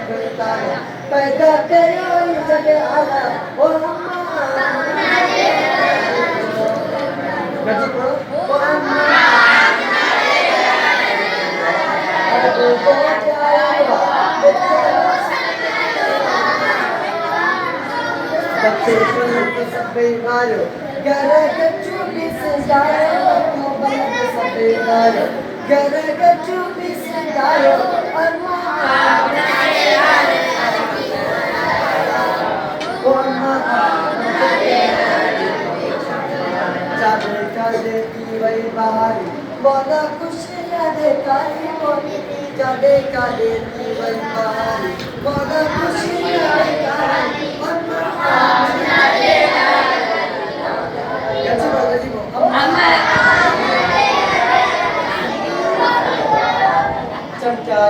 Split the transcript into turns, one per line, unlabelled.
करता है पैदा करो जग आला ओ अम्मा गजी को ओ अम्मा बच्चे को सब मारो घर कच्चू भी सजाओ तो बल्ब सब मारो घर कच्चू भी सजाओ अम्मा ओ अम्मा चादर का देती वही बारी बोला कुछ न देखाई बोली चादर का देती वही बारी बोला कुछ न देखाई अम्मा कैसे बोला जी वो अम्मा चमचा